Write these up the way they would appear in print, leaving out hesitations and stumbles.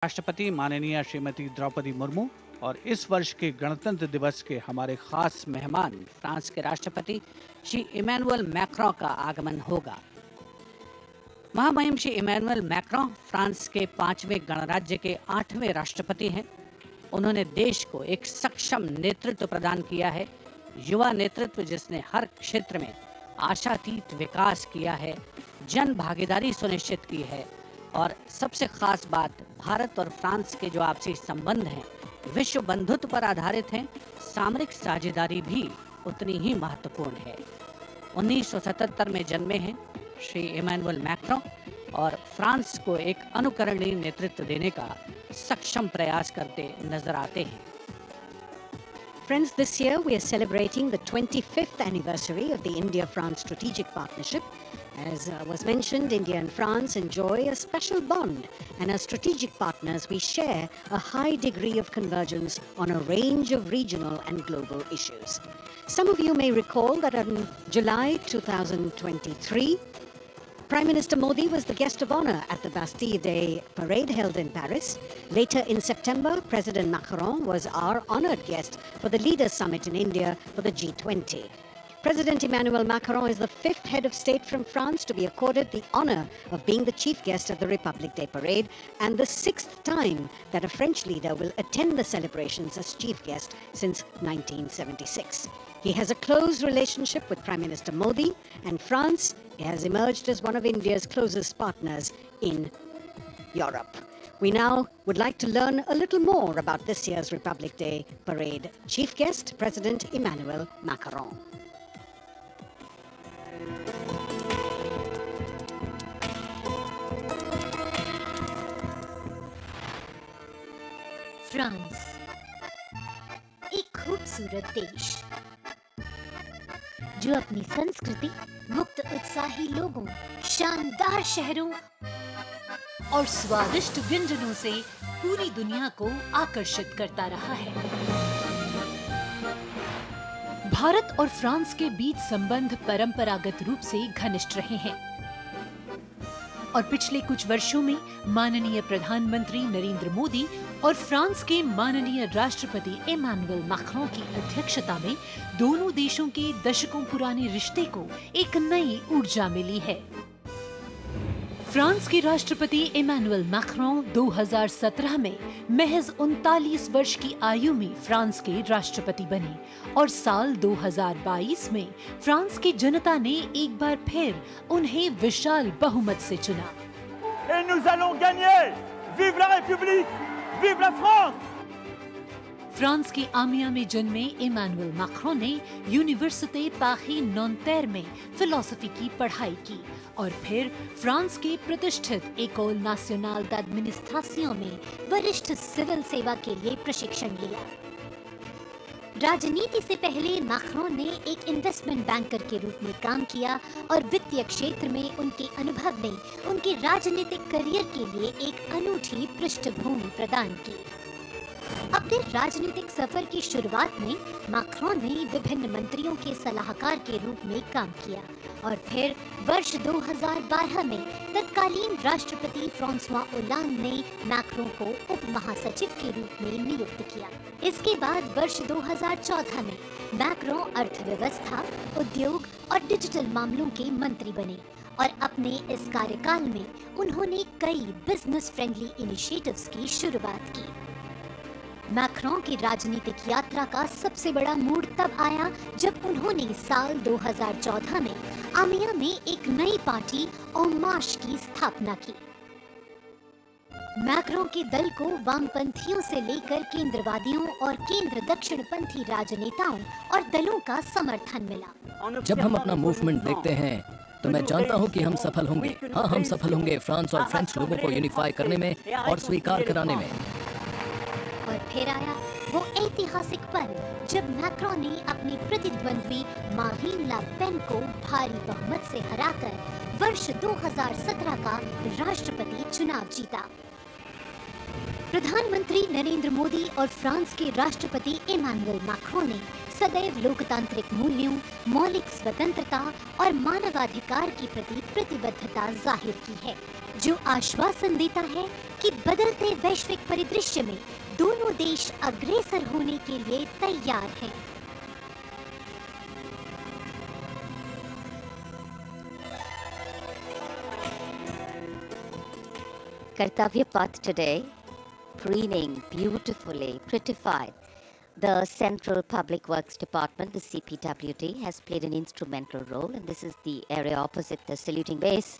राष्ट्रपति माननीय श्रीमती द्रौपदी मुर्मू और इस वर्ष के गणतंत्र दिवस के हमारे खास मेहमान फ्रांस के राष्ट्रपति श्री इमैनुअल मैक्रों का आगमन होगा। महामहिम श्री इमैनुअल मैक्रों फ्रांस के 5वें गणराज्य के 8वें राष्ट्रपति हैं। उन्होंने देश को एक सक्षम नेतृत्व प्रदान किया है, युवा नेतृत्व जिसने हर क्षेत्र में आशातीत विकास किया है, जन भागीदारी सुनिश्चित की है और सबसे खास बात, भारत और फ्रांस के जो आपसी संबंध हैं विश्व बंधुत्व पर आधारित हैं। सामरिक साझेदारी भी उतनी ही महत्वपूर्ण है। 1977 में जन्मे हैं श्री इमैनुअल मैक्रों और फ्रांस को एक अनुकरणीय नेतृत्व देने का सक्षम प्रयास करते नजर आते हैं। Friends, this year we are celebrating the 25th anniversary of the India-France strategic partnership. As was mentioned, India and France enjoy a special bond, and as strategic partners we share a high degree of convergence on a range of regional and global issues. Some of you may recall that in July 2023, Prime Minister Modi was the guest of honor at the Bastille Day parade held in Paris. Later in September, President Macron was our honored guest for the Leaders Summit in India for the G20. President Emmanuel Macron is the 5th head of state from France to be accorded the honor of being the chief guest at the Republic Day parade, and the 6th time that a French leader will attend the celebrations as chief guest since 1976. He has a close relationship with Prime Minister Modi, and France has emerged as one of India's closest partners in Europe. We now would like to learn a little more about this year's Republic Day parade. Chief guest, President Emmanuel Macron. France एक खूबसूरत देश जो अपनी संस्कृति, मुक्त उत्साही लोगों, शानदार शहरों और स्वादिष्ट व्यंजनों से पूरी दुनिया को आकर्षित करता रहा है। भारत और फ्रांस के बीच संबंध परंपरागत रूप से घनिष्ठ रहे हैं और पिछले कुछ वर्षों में माननीय प्रधानमंत्री नरेंद्र मोदी और फ्रांस के माननीय राष्ट्रपति एमानुएल मैक्रों की अध्यक्षता में दोनों देशों के दशकों पुराने रिश्ते को एक नई ऊर्जा मिली है। फ्रांस के राष्ट्रपति एमानुएल मैक्रों 2017 में महज 39 वर्ष की आयु में फ्रांस के राष्ट्रपति बने और साल 2022 में फ्रांस की जनता ने एक बार फिर उन्हें विशाल बहुमत से चुना। Et nous allons gagner! Vive la République! Vive la France! France के आमिया में जन्मे एमानुएल मैक्रों ने यूनिवर्सिटी पारी नॉन्टेर में फिलॉसफी की पढ़ाई की और फिर फ्रांस के प्रतिष्ठित एकोल नाशनल d'administration में वरिष्ठ सिविल सेवा के लिए प्रशिक्षण लिया। राजनीति से पहले मैक्रों ने एक इन्वेस्टमेंट बैंकर के रूप में काम किया और वित्तीय क्षेत्र में उनके अनुभव ने उनके राजनीतिक करियर के लिए एक अनूठी पृष्ठभूमि प्रदान की। अपने राजनीतिक सफर की शुरुआत में मैक्रों ने विभिन्न मंत्रियों के सलाहकार के रूप में काम किया और फिर वर्ष 2012 में तत्कालीन राष्ट्रपति फ्रांसवा ओलांद ने मैक्रों को उप महासचिव के रूप में नियुक्त किया। इसके बाद वर्ष 2014 में मैक्रों अर्थव्यवस्था, उद्योग और डिजिटल मामलों के मंत्री बने और अपने इस कार्यकाल में उन्होंने कई बिजनेस फ्रेंडली इनिशिएटिव्स की शुरुआत की। मैक्रों की राजनीतिक यात्रा का सबसे बड़ा मोड़ तब आया जब उन्होंने साल 2014 में आमिया में एक नई पार्टी En Marche की स्थापना की। मैक्रों के दल को वामपंथियों से लेकर केंद्रवादियों और केंद्र दक्षिणपंथी राजनेताओं और दलों का समर्थन मिला। जब हम अपना मूवमेंट देखते हैं तो मैं जानता हूं कि हम सफल होंगे। हाँ, हम सफल होंगे फ्रांस और फ्रेंच लोगों को यूनिफाई करने में और स्वीकार कराने में। और फिर आया वो ऐतिहासिक पल जब मैक्रों ने अपनी प्रतिद्वंद्वी मारीन ला पेन को भारी बहुमत से हराकर वर्ष 2017 का राष्ट्रपति चुनाव जीता। प्रधानमंत्री नरेंद्र मोदी और फ्रांस के राष्ट्रपति एमानुएल मैक्रों ने सदैव लोकतांत्रिक मूल्यों, मौलिक स्वतंत्रता और मानवाधिकार के प्रति प्रतिबद्धता जाहिर की है, जो आश्वासन देता है कि बदलते वैश्विक परिदृश्य में दोनों देश अग्रसर होने के लिए तैयार हैं। Kartavya path today, preening beautifully, prettified. The Central Public Works Department, the CPWD, has played an instrumental role, and this is the area opposite the saluting base,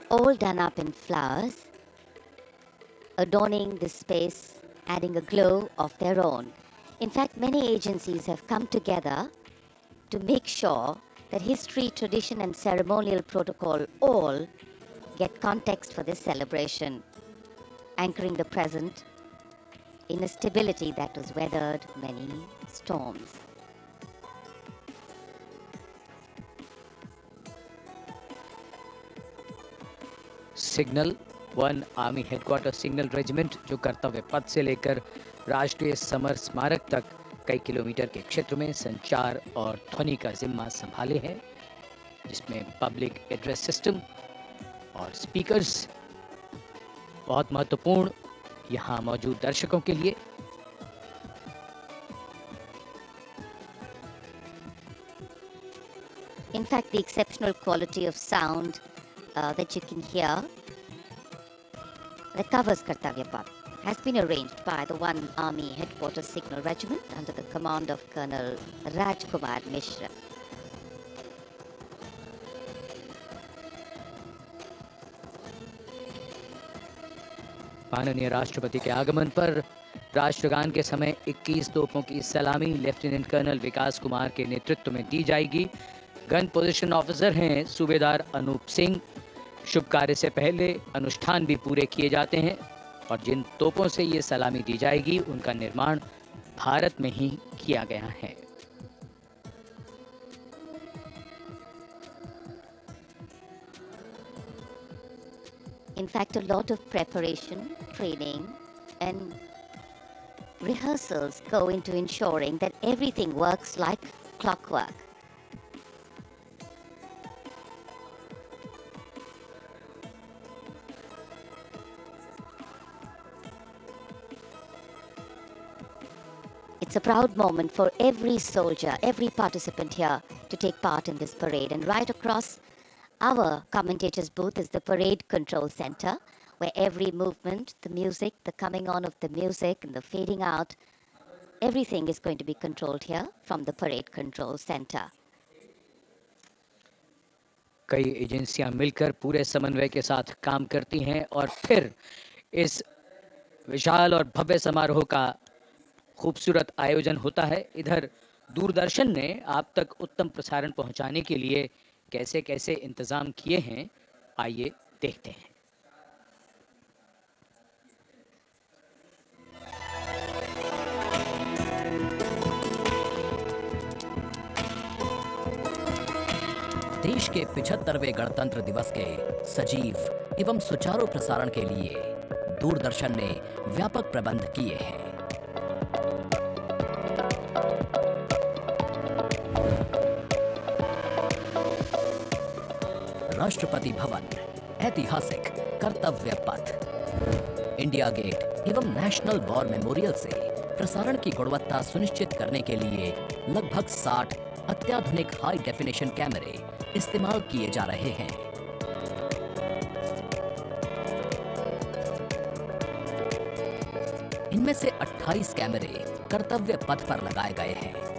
all done up in flowers, adorning this space, adding a glow of their own. In fact, many agencies have come together to make sure that history, tradition, and ceremonial protocol all get context for this celebration, anchoring the present in a stability that has weathered many storms. Signal 1 army headquarter signal regiment जो कर्तव्य पथ से लेकर राष्ट्रीय summer स्मारक तक कई kilometre के क्षेत्र में संचार और ध्वनि का जिम्मा संभाले है, जिसमें पब्लिक एड्रेस सिस्टम और स्पीकर्स बहुत महत्वपूर्ण यहाँ मौजूद दर्शकों के लिए। In fact, the exceptional quality of sound that you can hear that covers Kartavya Path has been arranged by the 1 Army Headquarters Signal Regiment under the command of Colonel Rajkumar Mishra. माननीय राष्ट्रपति के आगमन पर राष्ट्रगान के समय 21 तोपों की सलामी लेफ्टिनेंट कर्नल विकास कुमार के नेतृत्व में दी जाएगी। गन पोजीशन ऑफिसर हैं सूबेदार अनूप सिंह। शुभ कार्य से पहले अनुष्ठान भी पूरे किए जाते हैं और जिन तोपों से ये सलामी दी जाएगी उनका निर्माण भारत में ही किया गया है। In fact, a lot of preparation, training, and rehearsals go into ensuring that everything works like clockwork. It's a proud moment for every soldier, every participant here to take part in this parade. And right across our commentator's booth is the Parade Control Center, where every movement, the music, the coming on of the music and the fading out, everything is going to be controlled here from the Parade Control Center. कई एजेंसियां मिलकर पूरे समन्वय के साथ काम करती हैं और फिर इस विशाल और भव्य समारोह का खूबसूरत आयोजन होता है। इधर दूरदर्शन ने आप तक उत्तम प्रसारण पहुंचाने के लिए कैसे कैसे इंतजाम किए हैं, आइए देखते हैं। देश के 75वें गणतंत्र दिवस के सजीव एवं सुचारू प्रसारण के लिए दूरदर्शन ने व्यापक प्रबंध किए हैं। राष्ट्रपति भवन, ऐतिहासिक कर्तव्य पथ, इंडिया गेट एवं नेशनल वॉर मेमोरियल से प्रसारण की गुणवत्ता सुनिश्चित करने के लिए लगभग 60 अत्याधुनिक हाई डेफिनेशन कैमरे इस्तेमाल किए जा रहे हैं। इनमें से 28 कैमरे कर्तव्य पथ पर लगाए गए हैं।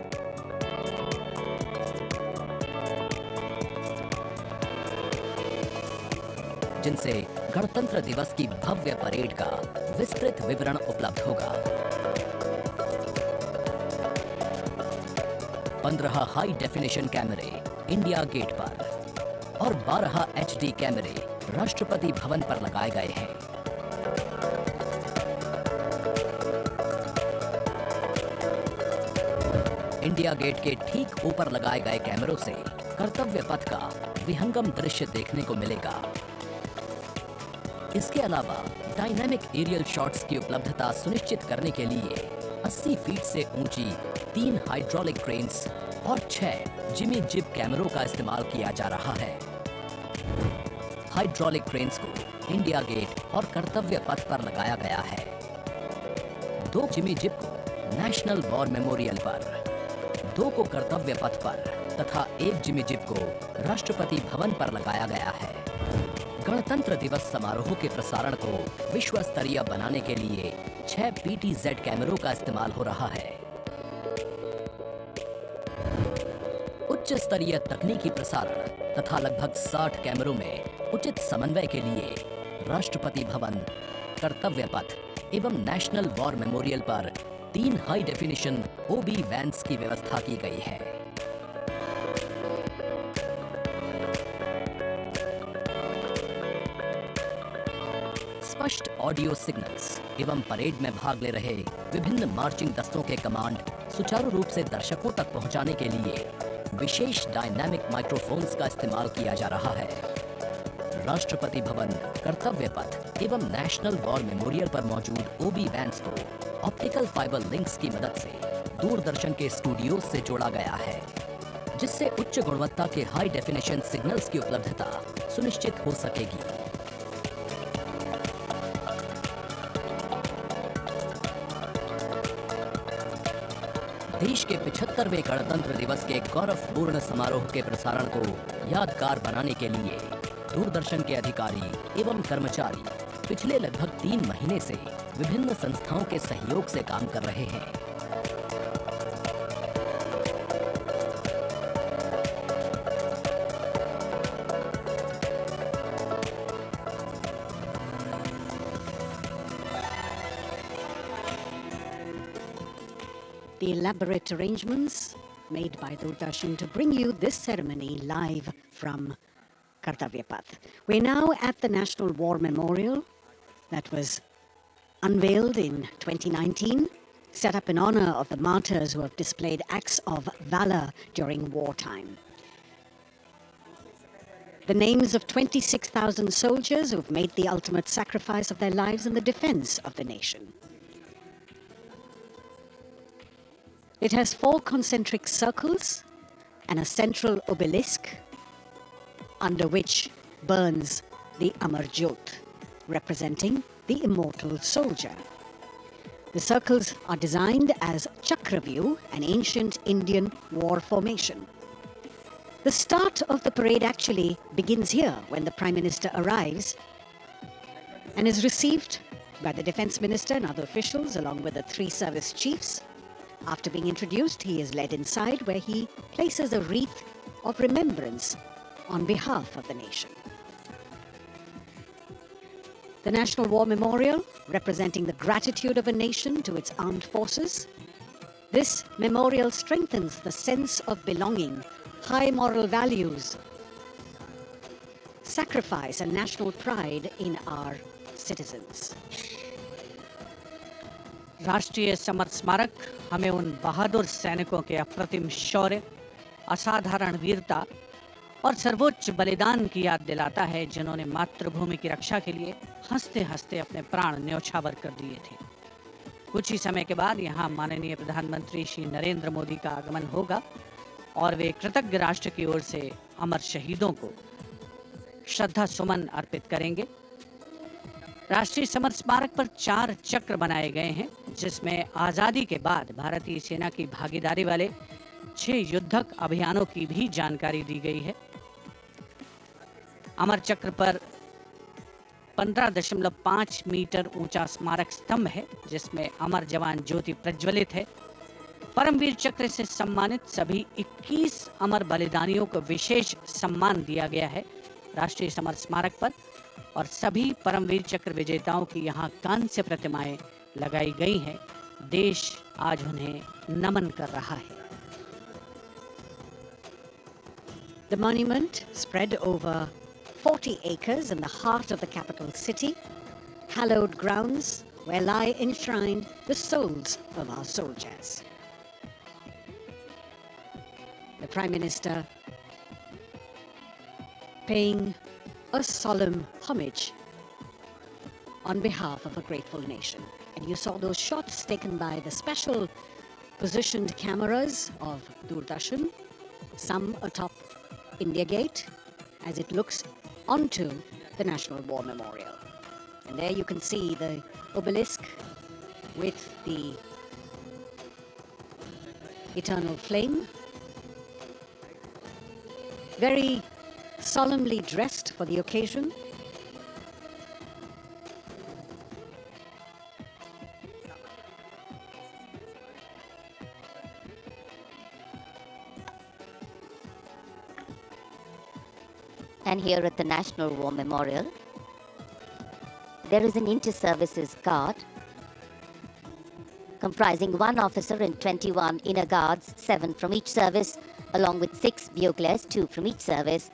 जिनसे गणतंत्र दिवस की भव्य परेड का विस्तृत विवरण उपलब्ध होगा। 15 हाई डेफिनेशन कैमरे इंडिया गेट पर और 12 HD कैमरे राष्ट्रपति भवन पर लगाए गए हैं। इंडिया गेट के ठीक ऊपर लगाए गए कैमरों से कर्तव्य पथ का विहंगम दृश्य देखने को मिलेगा। इसके अलावा डायनामिक एरियल शॉट्स की उपलब्धता सुनिश्चित करने के लिए 80 फीट से ऊंची 3 हाइड्रोलिक क्रेन्स और 6 जिमी जिब कैमरों का इस्तेमाल किया जा रहा है। हाइड्रोलिक क्रेन्स को इंडिया गेट और कर्तव्य पथ पर लगाया गया है। 2 जिमी जिप को नेशनल वॉर मेमोरियल पर, 2 को कर्तव्य पथ पर तथा 1 जिमी जिप को राष्ट्रपति भवन पर लगाया गया है। गणतंत्र दिवस समारोह के प्रसारण को विश्व स्तरीय बनाने के लिए 6 PTZ कैमरों का इस्तेमाल हो रहा है। उच्च स्तरीय तकनीकी प्रसारण तथा लगभग 60 कैमरों में उचित समन्वय के लिए राष्ट्रपति भवन, कर्तव्य पथ एवं नेशनल वॉर मेमोरियल पर 3 हाई डेफिनेशन OB वैन्स की व्यवस्था की गई है। स्पष्ट ऑडियो सिग्नल्स एवं परेड में भाग ले रहे विभिन्न मार्चिंग दस्तों के कमांड सुचारू रूप से दर्शकों तक पहुंचाने के लिए विशेष डायनामिक माइक्रोफोन्स का इस्तेमाल किया जा रहा है। राष्ट्रपति भवन, कर्तव्य पथ एवं नेशनल वॉर मेमोरियल पर मौजूद OB वैन्स को ऑप्टिकल फाइबर लिंक्स की मदद से दूरदर्शन के स्टूडियो से जोड़ा गया है, जिससे उच्च गुणवत्ता के हाई डेफिनेशन सिग्नल्स की उपलब्धता सुनिश्चित हो सकेगी। देश के 75वें गणतंत्र दिवस के गौरवपूर्ण समारोह के प्रसारण को यादगार बनाने के लिए दूरदर्शन के अधिकारी एवं कर्मचारी पिछले लगभग 3 महीने से विभिन्न संस्थाओं के सहयोग से काम कर रहे हैं। The elaborate arrangements made by Doordarshan to bring you this ceremony live from Kartavya Path. We're now at the National War Memorial that was unveiled in 2019, set up in honor of the martyrs who have displayed acts of valor during wartime. The names of 26,000 soldiers who have made the ultimate sacrifice of their lives in the defense of the nation. It has 4 concentric circles and a central obelisk under which burns the Amar Jyot, representing the immortal soldier. The circles are designed as Chakravyu, an ancient Indian war formation. The start of the parade actually begins here when the Prime Minister arrives and is received by the Defence Minister and other officials along with the 3 service chiefs. After being introduced, he is led inside where he places a wreath of remembrance on behalf of the nation. The National War Memorial, representing the gratitude of a nation to its armed forces. This memorial strengthens the sense of belonging, high moral values, sacrifice and national pride in our citizens. राष्ट्रीय summer स्मारक हमें उन बहादुर सैनिकों के अप्रतिम शौर्य, असाधारण वीरता और सर्वोच्च बलिदान की याद दिलाता है, जिन्होंने मातृभूमि की रक्षा के लिए हंसते हंसते अपने प्राण न्यौछावर कर दिए थे। कुछ ही समय के बाद यहाँ माननीय प्रधानमंत्री श्री नरेंद्र मोदी का आगमन होगा और वे कृतज्ञ राष्ट्र की ओर से अमर शहीदों को श्रद्धा सुमन अर्पित करेंगे। राष्ट्रीय समर स्मारक पर 4 चक्र बनाए गए हैं, जिसमें आज़ादी के बाद भारतीय सेना की भागीदारी वाले 6 युद्धक अभियानों की भी जानकारी दी गई है। अमर चक्र पर 15.5 मीटर ऊंचा स्मारक स्तंभ है, जिसमें अमर जवान ज्योति प्रज्वलित है। परमवीर चक्र से सम्मानित सभी 21 अमर बलिदानियों को विशेष सम्मान दिया गया है राष्ट्रीय समर स्मारक पर, और सभी परमवीर चक्र विजेताओं की यहाँ कांस्य प्रतिमाएं लगाई गई हैं। देश आज उन्हें नमन कर रहा है। The monument, spread over 40 acres in the heart of the capital city, hallowed grounds where lie enshrined the souls of our soldiers. The Prime Minister paying a solemn homage on behalf of a grateful nation. And you saw those shots taken by the special positioned cameras of Doordarshan, some atop India Gate, as it looks onto the National War Memorial. And there you can see the obelisk with the eternal flame. Very solemnly dressed for the occasion. And here at the National War Memorial, there is an inter-services guard comprising 1 officer and 21 inner guards, 7 from each service, along with 6 buglers, 2 from each service,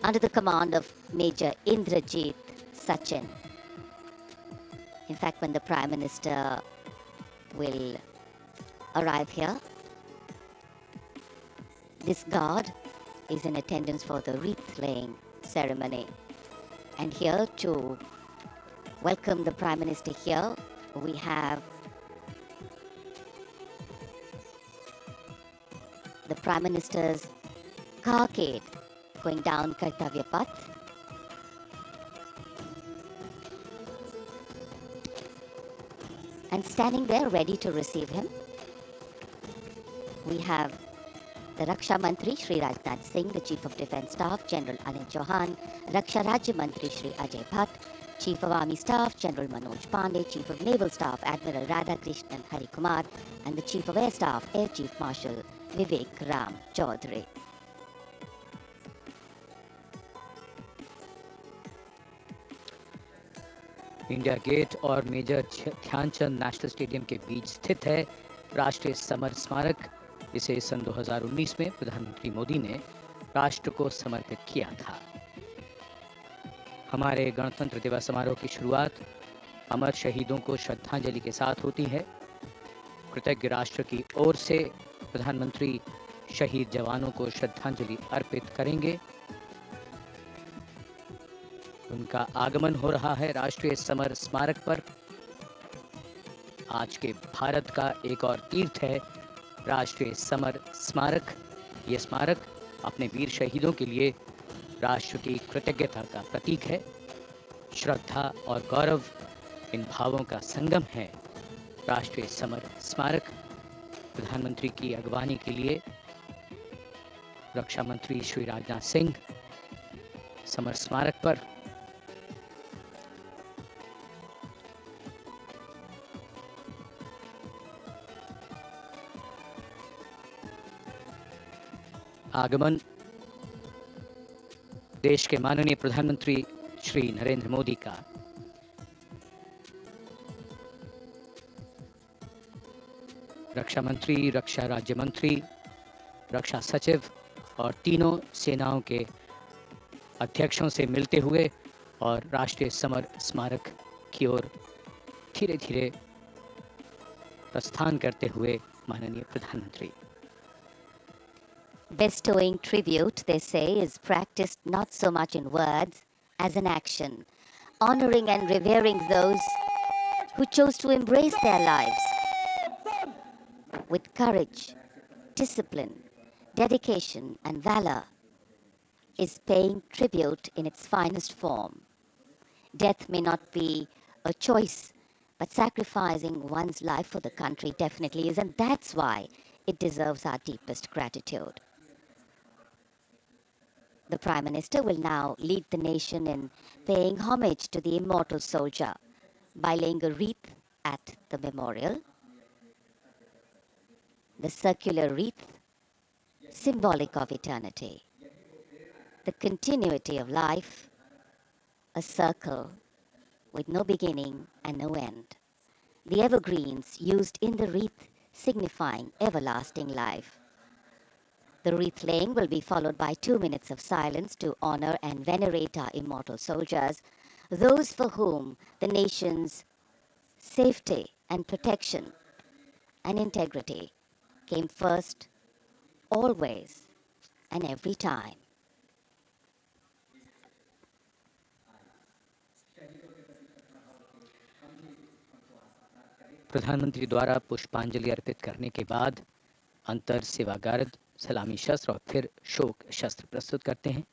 under the command of Major Indrajit Sachin. In fact, when the Prime Minister will arrive here, this guard is in attendance for the wreath-laying ceremony. And here to welcome the Prime Minister here, we have the Prime Minister's carcade going down Kartavya path. And standing there ready to receive him, we have the Raksha Mantri Shri Rajnath Singh, the Chief of Defence Staff General Anil Chauhan, Raksha Rajya Mantri Shri Ajay Bhatt, Chief of Army Staff General Manoj Pandey, Chief of Naval Staff Admiral Radhakrishnan Hari Kumar, and the Chief of Air Staff Air Chief Marshal Vivek Ram Chaudhary. India Gate और Major Dhyanchand National Stadium के बीच स्थित है राष्ट्रीय summer स्मारक, जिसे सन 2019 में प्रधानमंत्री मोदी ने राष्ट्र को समर्पित किया था। हमारे गणतंत्र दिवस समारोह की शुरुआत अमर शहीदों को श्रद्धांजलि के साथ होती है। कृतज्ञ राष्ट्र की ओर से प्रधानमंत्री शहीद जवानों को श्रद्धांजलि अर्पित करेंगे। उनका आगमन हो रहा है राष्ट्रीय समर स्मारक पर। आज के भारत का एक और तीर्थ है राष्ट्रीय समर स्मारक। ये स्मारक अपने वीर शहीदों के लिए राष्ट्र की कृतज्ञता का प्रतीक है। श्रद्धा और गौरव इन भावों का संगम है। राष्ट्रीय समर स्मारक प्रधानमंत्री की अगवानी के लिए रक्षा मंत्री श्री राजनाथ सिंह समर स्मारक पर आगमन देश के माननीय प्रधानमंत्री श्री नरेंद्र मोदी का। रक्षा मंत्री, रक्षा राज्य मंत्री, रक्षा सचिव और तीनों सेनाओं के अध्यक्षों से मिलते हुए और राष्ट्रीय समर स्मारक की ओर धीरे धीरे प्रस्थान करते हुए माननीय प्रधानमंत्री। Bestowing tribute, they say, is practiced not so much in words as in action, honoring and revering those who chose to embrace their lives with courage, discipline, dedication, and valor is paying tribute in its finest form. Death may not be a choice, but sacrificing one's life for the country definitely is, and that's why it deserves our deepest gratitude. The Prime Minister will now lead the nation in paying homage to the immortal soldier by laying a wreath at the memorial. The circular wreath, symbolic of eternity, the continuity of life, a circle with no beginning and no end. The evergreens used in the wreath signifying everlasting life. The wreath laying will be followed by 2 minutes of silence to honor and venerate our immortal soldiers, those for whom the nation's safety and protection and integrity came first, always and every time. प्रधानमंत्री द्वारा पुष्पांजलि अर्पित करने के बाद अंतर सेवागार्द सलामी शस्त्र और फिर शोक शस्त्र प्रस्तुत करते हैं।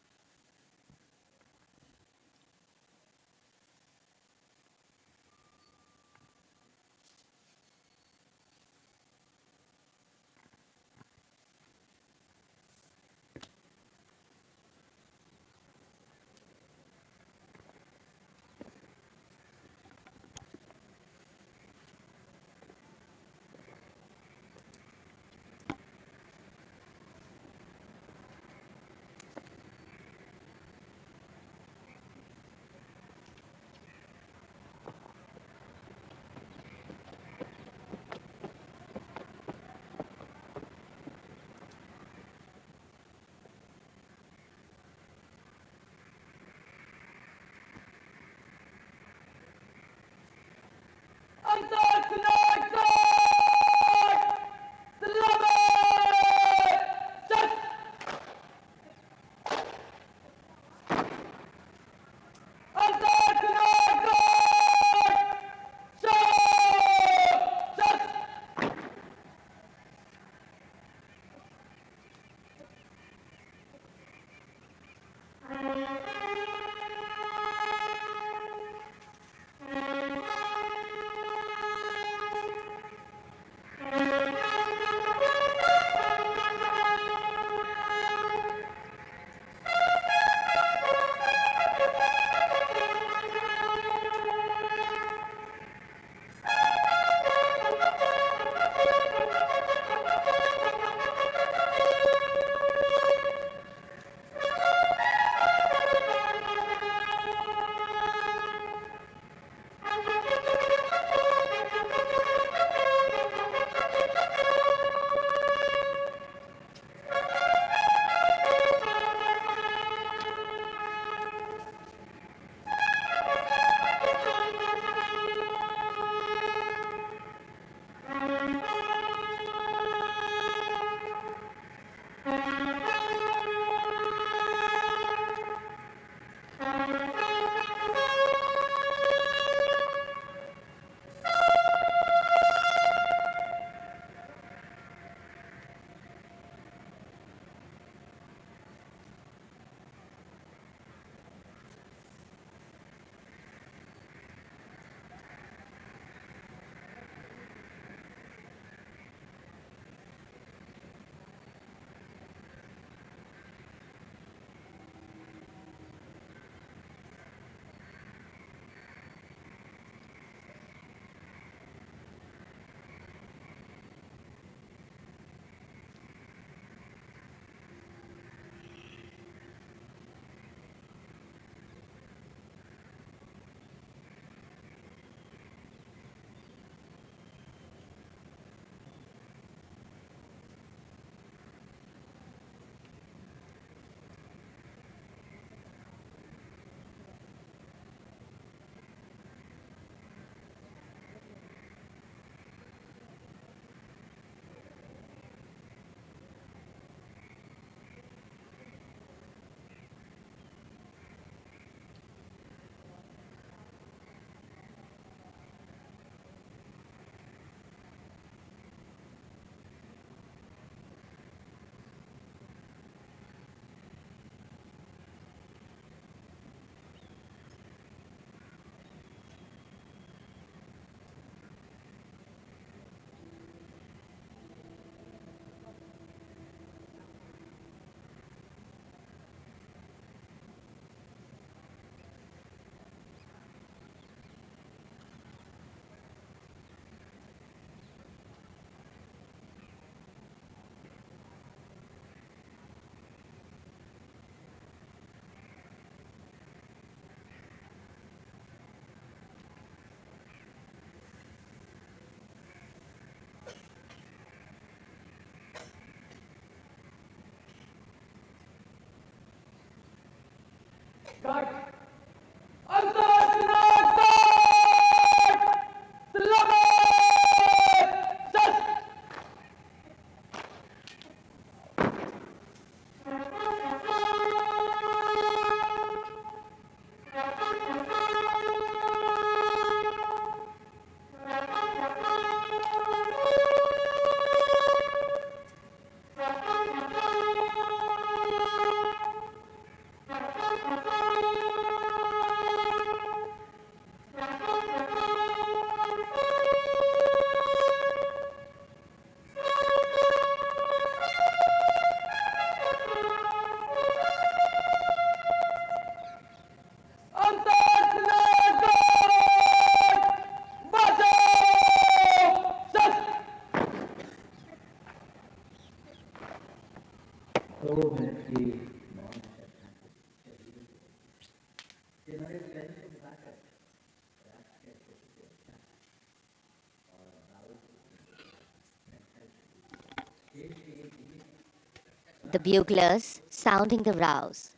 The buglers sounding the rouse,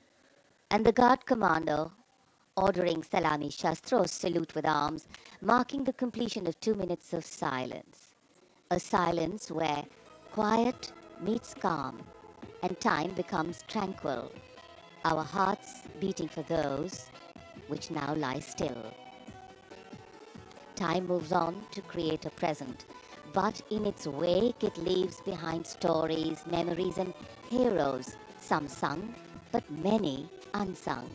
and the guard commander ordering Salami Shastros salute with arms, marking the completion of 2 minutes of silence. A silence where quiet meets calm and time becomes tranquil, our hearts beating for those which now lie still. Time moves on to create a present, but in its wake it leaves behind stories, memories and heroes, some sung, but many unsung.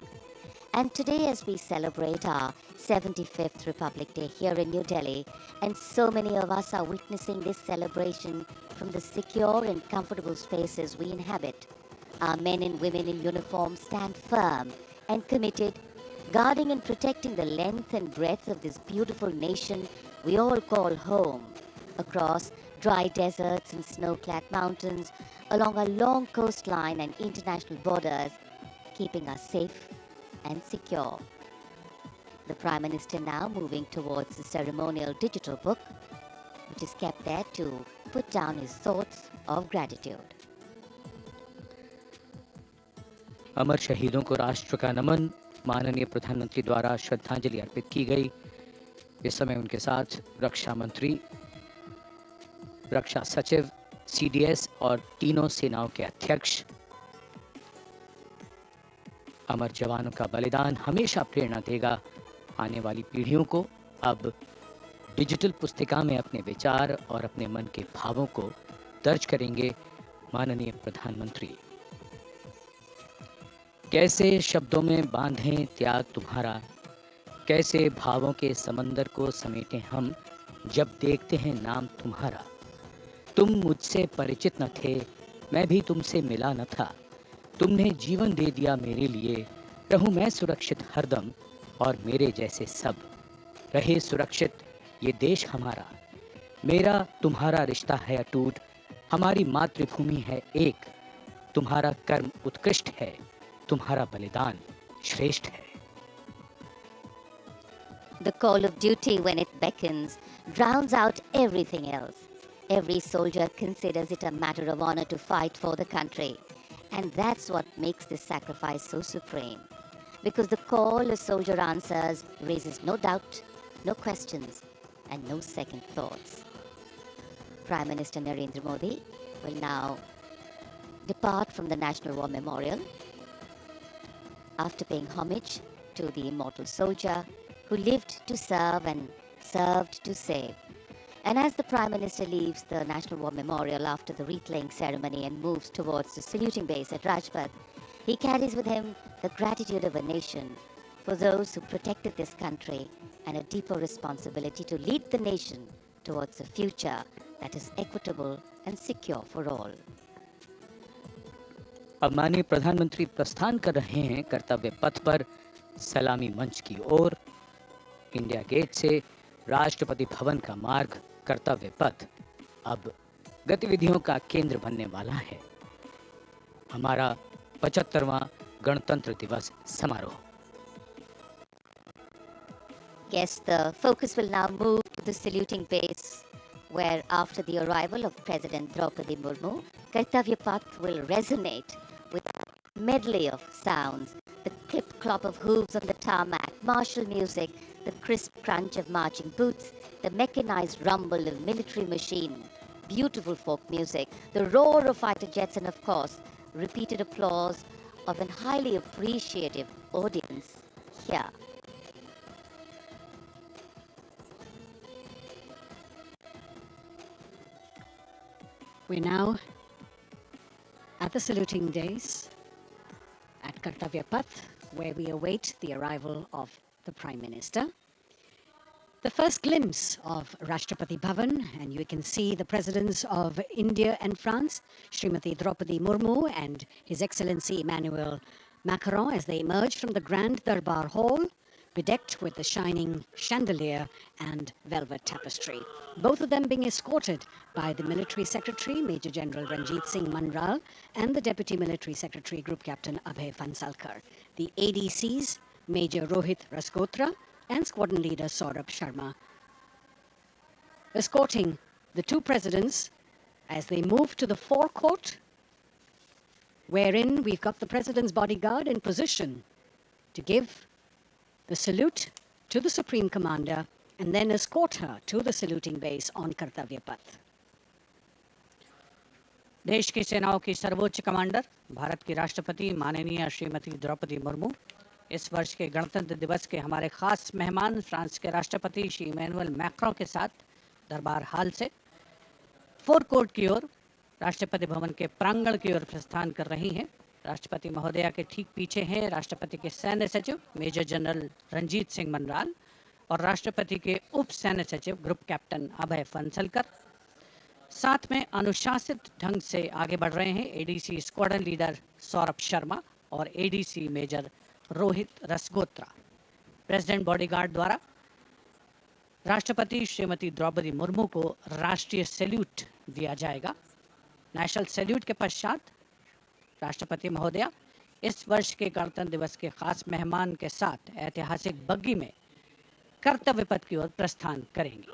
And today, as we celebrate our 75th Republic Day here in New Delhi, and so many of us are witnessing this celebration from the secure and comfortable spaces we inhabit, our men and women in uniform stand firm and committed, guarding and protecting the length and breadth of this beautiful nation we all call home, across dry deserts and snow-clad mountains, along a long coastline and international borders, keeping us safe and secure. The Prime Minister now moving towards the ceremonial digital book, which is kept there to put down his thoughts of gratitude. अमर शहीदों को राष्ट्र का नमन, माननीय प्रधानमंत्री द्वारा श्रद्धांजलि अर्पित की गई। इस समय उनके साथ रक्षा मंत्री, रक्षा सचिव, सीडीएस और तीनों सेनाओं के अध्यक्ष। अमर जवानों का बलिदान हमेशा प्रेरणा देगा आने वाली पीढ़ियों को। अब डिजिटल पुस्तिका में अपने विचार और अपने मन के भावों को दर्ज करेंगे माननीय प्रधानमंत्री। कैसे शब्दों में बांधें त्याग तुम्हारा, कैसे भावों के समंदर को समेटें हम, जब देखते हैं नाम तुम्हारा। तुम मुझसे परिचित न थे, मैं भी तुमसे मिला न था, तुमने जीवन दे दिया मेरे लिए, रहूं मैं सुरक्षित हरदम और मेरे जैसे सब रहे सुरक्षित ये देश हमारा। मेरा तुम्हारा रिश्ता है अटूट, हमारी मातृभूमि है एक, तुम्हारा कर्म उत्कृष्ट है, तुम्हारा बलिदान श्रेष्ठ है। The call of duty, when it beckons, drowns out everything else. Every soldier considers it a matter of honor to fight for the country. And that's what makes this sacrifice so supreme. Because the call a soldier answers raises no doubt, no questions, and no second thoughts. Prime Minister Narendra Modi will now depart from the National War Memorial after paying homage to the immortal soldier who lived to serve and served to save. And as the Prime Minister leaves the National War Memorial after the wreath-laying ceremony and moves towards the saluting base at Rajpath, he carries with him the gratitude of a nation for those who protected this country and a deeper responsibility to lead the nation towards a future that is equitable and secure for all. अब माननीय प्रधानमंत्री प्रस्थान कर रहे हैं कर्तव्य पथ पर सलामी मंच की ओर। इंडिया गेट से राष्ट्रपति भवन का मार्ग कर्तव्य पथ अब गतिविधियों का केंद्र बनने वाला है। हमारा 75वां गणतंत्र दिवस समारोह। Yes, the focus will now move to the saluting base, where after the arrival of President Droupadi Murmu, Kartavya Path will resonate with a medley of sounds, the clip-clop of hooves on the tarmac, martial music, the crisp crunch of marching boots, the mechanized rumble of military machine, beautiful folk music, the roar of fighter jets, and of course, repeated applause of an highly appreciative audience here. We're now at the saluting days at Kartavya Path, where we await the arrival of the Prime Minister. The first glimpse of Rashtrapati Bhavan, and you can see the presidents of India and France, Srimati Droupadi Murmu and His Excellency Emmanuel Macron, as they emerge from the Grand Darbar Hall, bedecked with the shining chandelier and velvet tapestry. Both of them being escorted by the Military Secretary, Major General Ranjit Singh Manral, and the Deputy Military Secretary, Group Captain Abhay Fansalkar. The ADCs, Major Rohit Rasgotra and Squadron Leader Saurabh Sharma, escorting the two presidents as they move to the forecourt, wherein we've got the President's bodyguard in position to give the salute to the Supreme Commander and then escort her to the saluting base on Kartavya Path. देश की सेनाओं की सर्वोच्च commander Bharat की राष्ट्रपति माननीय श्रीमती द्रौपदी मुर्मू, इस वर्ष के गणतंत्र दिवस के हमारे खास मेहमान फ्रांस के राष्ट्रपति श्री इमैनुअल मैक्रों के साथ दरबार हाल से फोरकोर्ट की ओर राष्ट्रपति भवन के प्रांगण की ओर प्रस्थान कर रही हैं। राष्ट्रपति महोदया के ठीक पीछे हैं राष्ट्रपति के सैन्य सचिव मेजर जनरल रंजीत सिंह मनराल और राष्ट्रपति के उप सैन्य सचिव ग्रुप कैप्टन अभय फंसलकर। साथ में अनुशासित ढंग से आगे बढ़ रहे हैं ADC squadron leader Saurabh Sharma और ADC major Rohit Rasgotra. President bodyguard द्वारा राष्ट्रपति श्रीमती द्रौपदी मुर्मू को राष्ट्रीय सैल्यूट दिया जाएगा। नेशनल सैल्यूट के पश्चात राष्ट्रपति महोदया इस वर्ष के गणतंत्र दिवस के खास मेहमान के साथ ऐतिहासिक बग्गी में कर्तव्य पथ की ओर प्रस्थान करेंगी।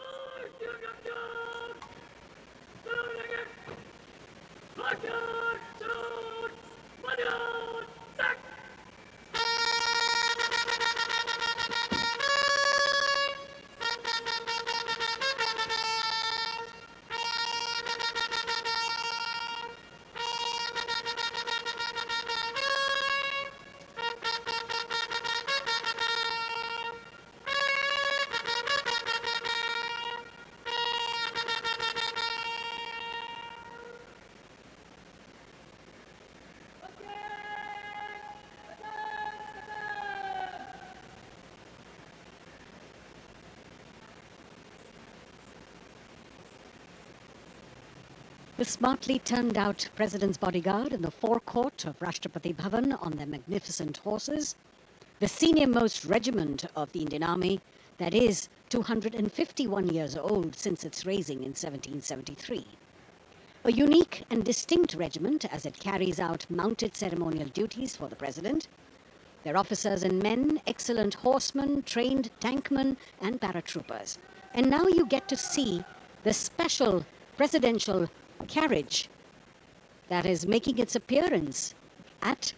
The smartly turned out President's bodyguard in the forecourt of Rashtrapati Bhavan on their magnificent horses, the senior-most regiment of the Indian Army, that is 251 years old since its raising in 1773. A unique and distinct regiment as it carries out mounted ceremonial duties for the President. Their officers and men, excellent horsemen, trained tankmen and paratroopers. And now you get to see the special presidential carriage that is making its appearance at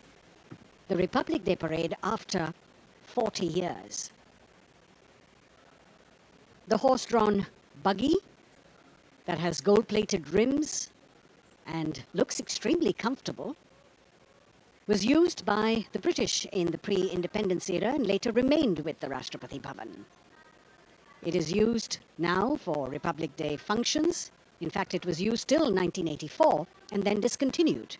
the Republic Day Parade after 40 years. The horse-drawn buggy that has gold-plated rims and looks extremely comfortable was used by the British in the pre-independence era and later remained with the Rashtrapati Bhavan. It is used now for Republic Day functions. In fact, it was used till 1984 and then discontinued.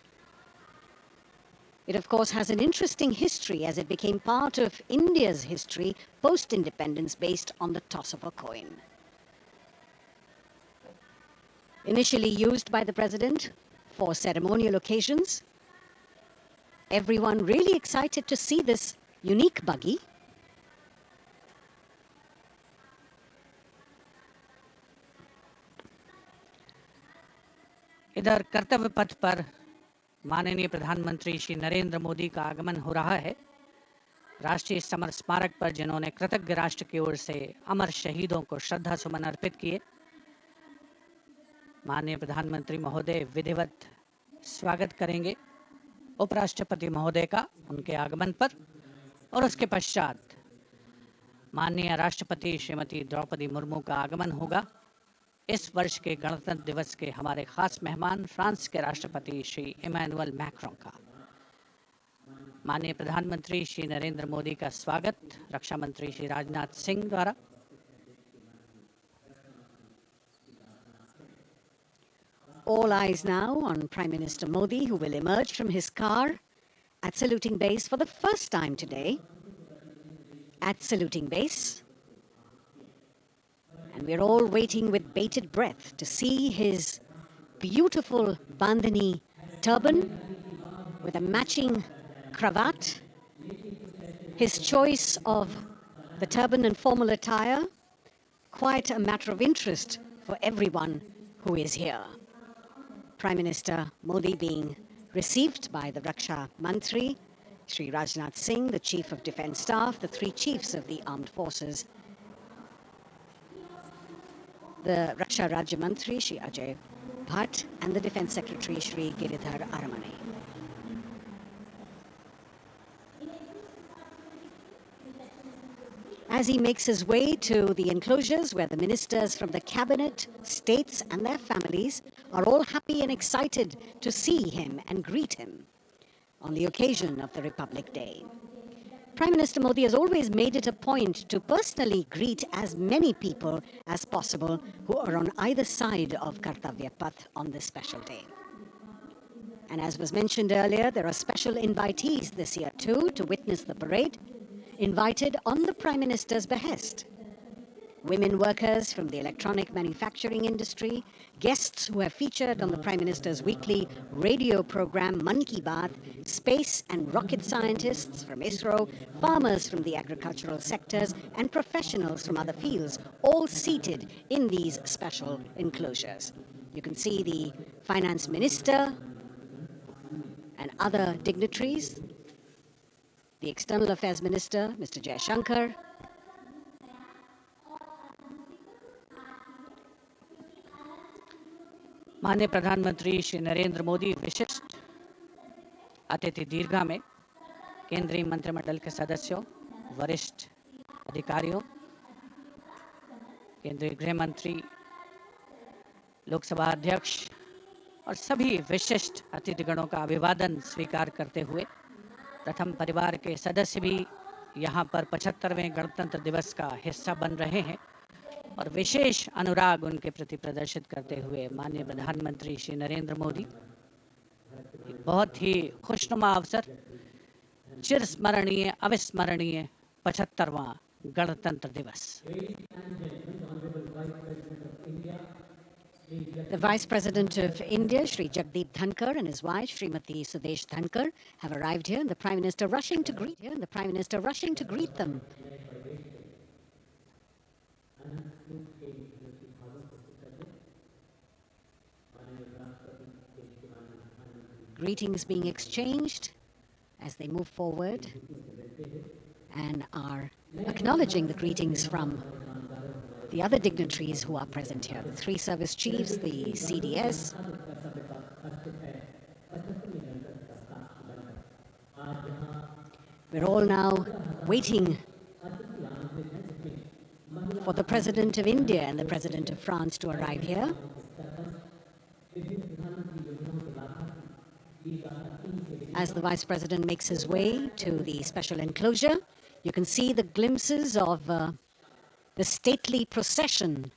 It, of course, has an interesting history as it became part of India's history post-independence based on the toss of a coin. Initially used by the President for ceremonial occasions, everyone really excited to see this unique buggy. इधर कर्तव्य पथ पर माननीय प्रधानमंत्री श्री नरेंद्र मोदी का आगमन हो रहा है। राष्ट्रीय समर स्मारक पर जिन्होंने कृतज्ञ राष्ट्र की ओर से अमर शहीदों को श्रद्धा सुमन अर्पित किए, माननीय प्रधानमंत्री महोदय विधिवत स्वागत करेंगे उपराष्ट्रपति महोदय का उनके आगमन पर और उसके पश्चात माननीय राष्ट्रपति श्रीमती द्रौपदी मुर्मू का आगमन होगा। इस वर्ष के गणतंत्र दिवस के हमारे खास मेहमान फ्रांस के राष्ट्रपति श्री इमैनुअल मैक्रों का। माननीय प्रधानमंत्री श्री नरेंद्र मोदी का स्वागत रक्षा मंत्री श्री राजनाथ सिंह द्वारा। All eyes now on Prime Minister Modi, who will emerge from his car at saluting base for the first time today. At saluting base. And we're all waiting with bated breath to see his beautiful bandhani turban with a matching cravat. His choice of the turban and formal attire, quite a matter of interest for everyone who is here. Prime Minister Modi being received by the Raksha Mantri, Shri Rajnath Singh, the Chief of Defence Staff, the three chiefs of the armed forces, the Raksha Rajya Mantri, Shri Ajay Bhatt, and the Defence Secretary, Shri Giridhar Aramane. As he makes his way to the enclosures where the ministers from the cabinet, states and their families are all happy and excited to see him and greet him on the occasion of the Republic Day. Prime Minister Modi has always made it a point to personally greet as many people as possible who are on either side of Kartavya Path on this special day. And as was mentioned earlier, there are special invitees this year too to witness the parade, invited on the Prime Minister's behest. Women workers from the electronic manufacturing industry, guests who have featured on the Prime Minister's weekly radio program Mann Ki Baat, space and rocket scientists from ISRO, farmers from the agricultural sectors, and professionals from other fields, all seated in these special enclosures. You can see the Finance Minister and other dignitaries, the External Affairs Minister, Mr. Jaishankar, माननीय प्रधानमंत्री श्री नरेंद्र मोदी विशिष्ट अतिथि दीर्घा में केंद्रीय मंत्रिमंडल के सदस्यों, वरिष्ठ अधिकारियों, केंद्रीय गृह मंत्री, लोकसभा अध्यक्ष और सभी विशिष्ट अतिथिगणों का अभिवादन स्वीकार करते हुए प्रथम परिवार के सदस्य भी यहाँ पर 75वें गणतंत्र दिवस का हिस्सा बन रहे हैं और विशेष अनुराग उनके प्रति प्रदर्शित करते हुए माननीय प्रधानमंत्री श्री नरेंद्र मोदी एक बहुत ही खुशनुमा अवसर, चिरस्मरणीय अविस्मरणीय 75वां गणतंत्र दिवस। The Vice President of India, Shri Jagdeep Dhankar, and his wife, Srimati Sudesh Dhankar, have arrived here, and the Prime Minister rushing to greet them. Greetings being exchanged as they move forward and are acknowledging the greetings from the other dignitaries who are present here, the three service chiefs, the CDS. We're all now waiting for the President of India and the President of France to arrive here. As the Vice President makes his way to the special enclosure, you can see the glimpses of the stately procession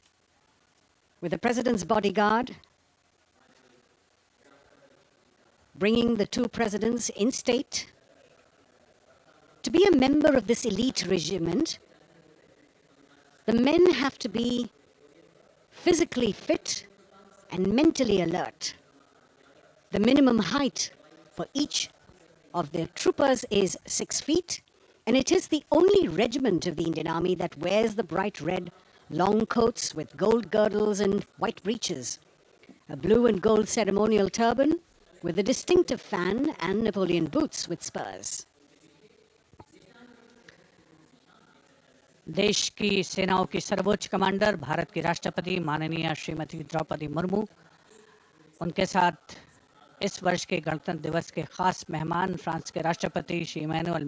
with the President's bodyguard bringing the two presidents in state. To be a member of this elite regiment, the men have to be physically fit and mentally alert. The minimum height for each of the troopers is 6 feet, and it is the only regiment of the Indian Army that wears the bright red long coats with gold girdles and white breeches, a blue and gold ceremonial turban with a distinctive fan and Napoleon boots with spurs. देश की सेनाओं की सर्वोच्च commander Bharat की राष्ट्रपति माननीय श्रीमती द्रौपदी मुर्मू, उनके साथ इस वर्ष के गणतंत्र दिवस के खास मेहमान फ्रांस के राष्ट्रपति श्री इमैनुअल